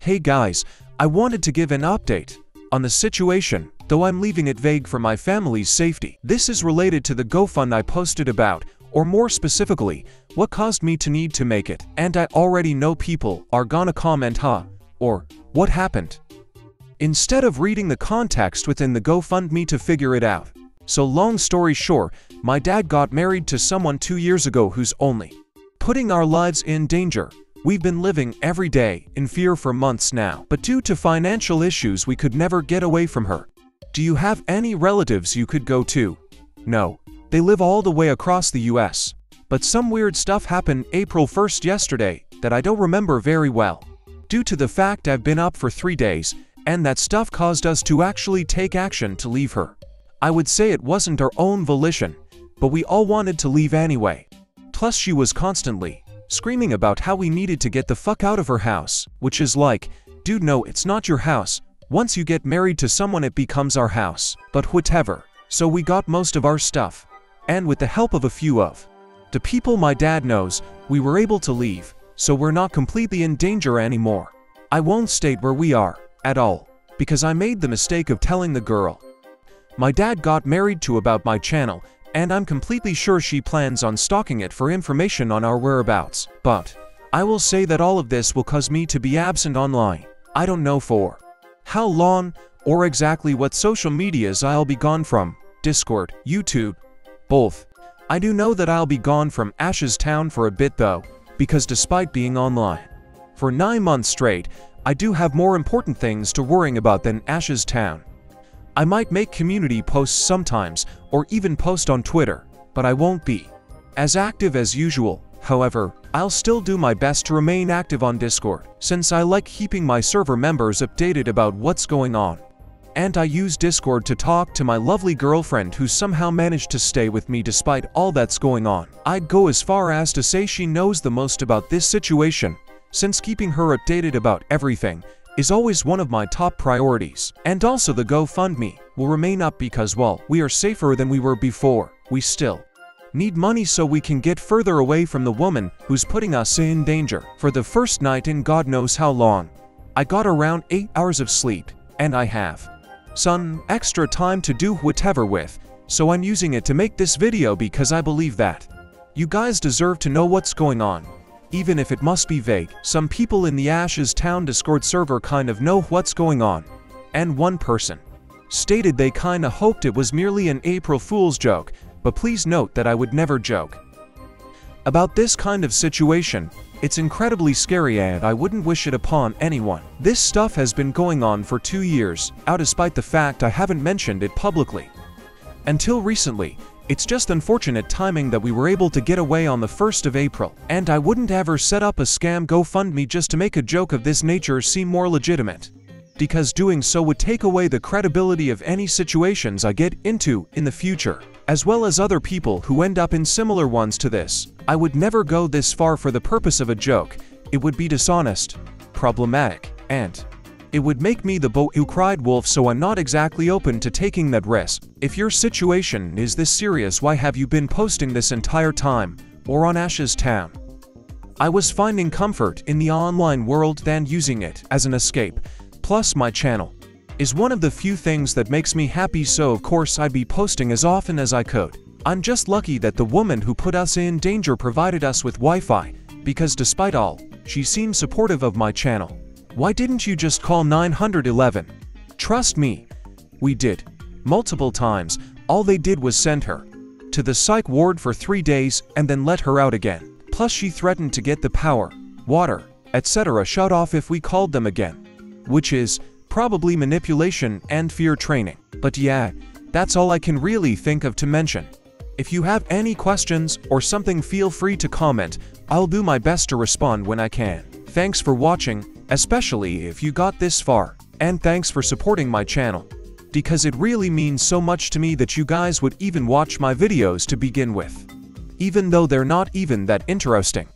Hey guys, I wanted to give an update on the situation, though I'm leaving it vague for my family's safety. This is related to the GoFund I posted about, or more specifically, what caused me to need to make it. And I already know people are gonna comment or what happened, instead of reading the context within the GoFundMe to figure it out. So long story short, my dad got married to someone 2 years ago who's only putting our lives in danger. We've been living every day in fear for months now, but due to financial issues we could never get away from her. Do you have any relatives you could go to? No. They live all the way across the US. But some weird stuff happened April 1st yesterday that I don't remember very well. Due to the fact I've been up for 3 days, and that stuff caused us to actually take action to leave her. I would say it wasn't our own volition, but we all wanted to leave anyway. Plus she was constantly screaming about how we needed to get the fuck out of her house, which is like, dude, no, it's not your house. Once you get married to someone it becomes our house. But whatever. So we got most of our stuff, and with the help of a few of the people my dad knows, we were able to leave, so we're not completely in danger anymore. I won't state where we are at all, because I made the mistake of telling the girl my dad got married to about my channel, and I'm completely sure she plans on stalking it for information on our whereabouts. But I will say that all of this will cause me to be absent online. I don't know for how long, or exactly what social medias I'll be gone from. Discord, YouTube, both. I do know that I'll be gone from Ashes Town for a bit though, because despite being online for 9 months straight, I do have more important things to worrying about than Ashes Town. I might make community posts sometimes, or even post on Twitter, but I won't be as active as usual. However, I'll still do my best to remain active on Discord, since I like keeping my server members updated about what's going on. And I use Discord to talk to my lovely girlfriend who somehow managed to stay with me despite all that's going on. I'd go as far as to say she knows the most about this situation, since keeping her updated about everything is always one of my top priorities. And also the GoFundMe will remain up because, well, we are safer than we were before. We still need money so we can get further away from the woman who's putting us in danger. For the first night in God knows how long, I got around 8 hours of sleep, and I have some extra time to do whatever with, so I'm using it to make this video because I believe that you guys deserve to know what's going on. Even if it must be vague, some people in the Ashes Town Discord server kind of know what's going on. And one person stated they kinda hoped it was merely an April Fool's joke, but please note that I would never joke about this kind of situation. It's incredibly scary and I wouldn't wish it upon anyone. This stuff has been going on for 2 years, out despite the fact I haven't mentioned it publicly until recently. It's just unfortunate timing that we were able to get away on the 1st of April, and I wouldn't ever set up a scam GoFundMe just to make a joke of this nature seem more legitimate, because doing so would take away the credibility of any situations I get into in the future, as well as other people who end up in similar ones to this. I would never go this far for the purpose of a joke. It would be dishonest, problematic, and it would make me the boy who cried wolf, so I'm not exactly open to taking that risk. If your situation is this serious, why have you been posting this entire time, or on Ashes Town? I was finding comfort in the online world than using it as an escape. Plus my channel is one of the few things that makes me happy, so of course I'd be posting as often as I could. I'm just lucky that the woman who put us in danger provided us with Wi-Fi, because despite all, she seemed supportive of my channel. Why didn't you just call 911? Trust me, we did. Multiple times. All they did was send her to the psych ward for 3 days and then let her out again. Plus she threatened to get the power, water, etc. shut off if we called them again. Which is probably manipulation and fear training. But yeah, that's all I can really think of to mention. If you have any questions or something, feel free to comment. I'll do my best to respond when I can. Thanks for watching, especially if you got this far, and thanks for supporting my channel, because it really means so much to me that you guys would even watch my videos to begin with, even though they're not even that interesting.